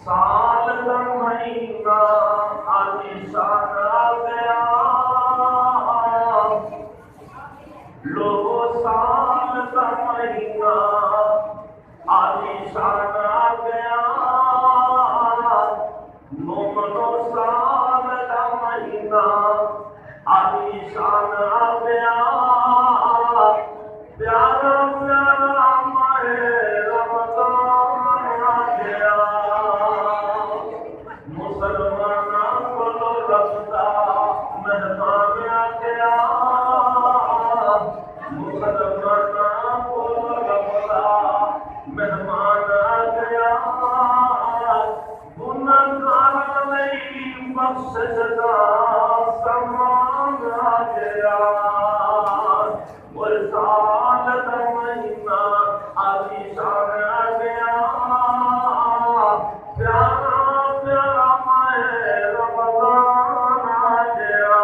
साल का महीना आलिशान आ गया, लोगों साल का महीना आलिशान आ गया, मोमनो साल का महीना आलिशान आ गया, प्यारा प्यारा माहे रमजान आ गया, मुसलमाना को रब्दा मेहमान आ गया, मुसलमाना को रब्दा मेहमान आ गया, गुनहगार नहीं बख्शिश का सामान आ गया, वो साल का महीना आलिशान आ गया, प्यारा प्यारा माहे रमजान आ गया,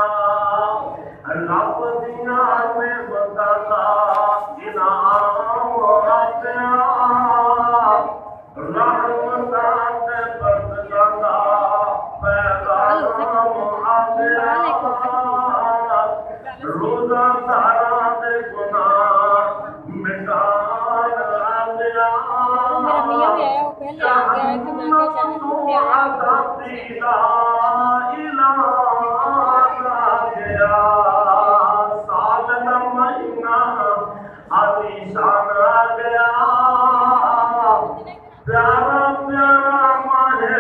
रब दिया में बताता इनाम आ गया, रहमत से बरसाता पैगाम आ गया, रोजा तारा दे गुनाह मिटान आ गया, मेरा मियां भी आया, वो पहले आ गया है तो मैं क्या चाहूँ आ गया, साल का महीना आलिशान आ गया, प्यारा प्यारा माहे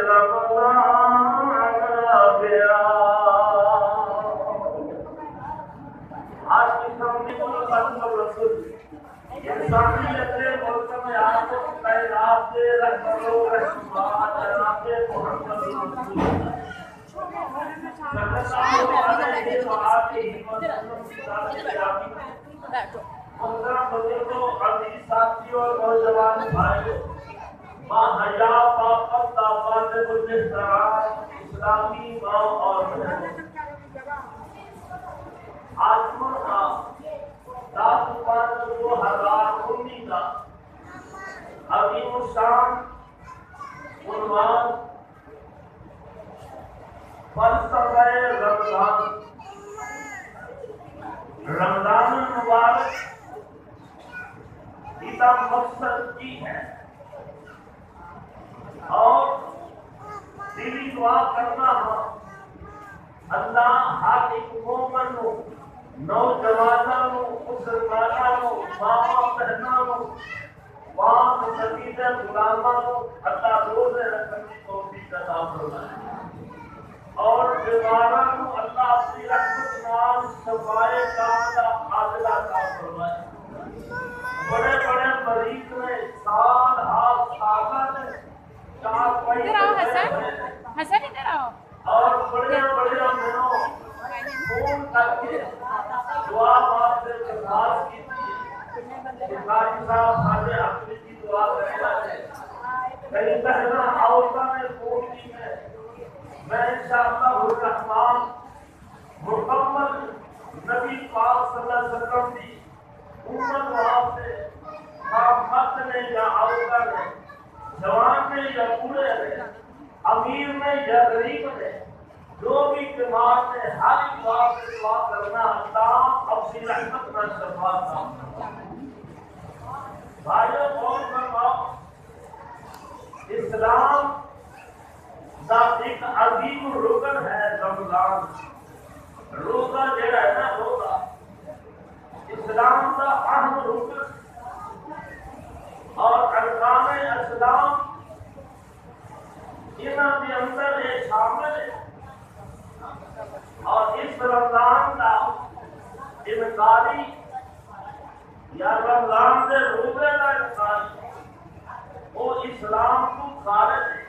रमजान आ गया। आज की शादी को रसूल इंसानियत के मुल्क में आपको कायनात के रहमतो रहमत जनाब मोहम्मद रसूल सल्लल्लाहु अलैहि वसल्लम अजीज साथियों और नौजवान भाइयों, माहया पापता वाजिबुल इहतराम इस्लामी माँ और बहनों, आज का 10/5/2019 का अजीमुशान उन्वान फलसफे रमजान, रमजान मुबारक इसका मकसद की है और दिली दुआ करना है अल्लाह हर एक मोमिन को, नौजवानों को, मुसलमानों को, माँ बहनों को, पाक नबीदे गुलामों को अल्लाह रोज़े रखने की तौफीक अता फरमाए और बीमारों को अल्लाह अपनी रहमत नाज़ शफाए कामिला आजिला अता फरमाए। बड़े बड़े मरीज में साल हाथ सागर में चार इधर आओ हसन, हसन इधर आओ। और बड़े बड़े दिनों फोन करके दुआ मांगते दरखास्त की थी काजी साहब सारे अपनी की दुआ करेंगे। कई बहना औरता ने फोन की है, मैं इंशाअल्लाह रहमान मुकम्मल नबी पाक सल्लल्लाहु अलैहि वसल्लम की उम्मत वास्ते मर्द ने या औरत ने, जवान ने या बूढ़े ने, अमीर ने या गरीब ने, जो भी बीमार ने हर एक बात से दुआ करना अल्लाह अपनी रहमत का शफा था। भाइयों और फरमाओ, इस्लाम का एक अजीम रुकन है रमजान। रोजा जड़ा है ना, रोजा इस्लाम का अहम रुकन और अरकान इस्लाम इन्होंने अंदर एक शामिल है और इस रमजान का इनकारी या रमजान से रोजे का इनकारी वो इस्लाम को खारिज है।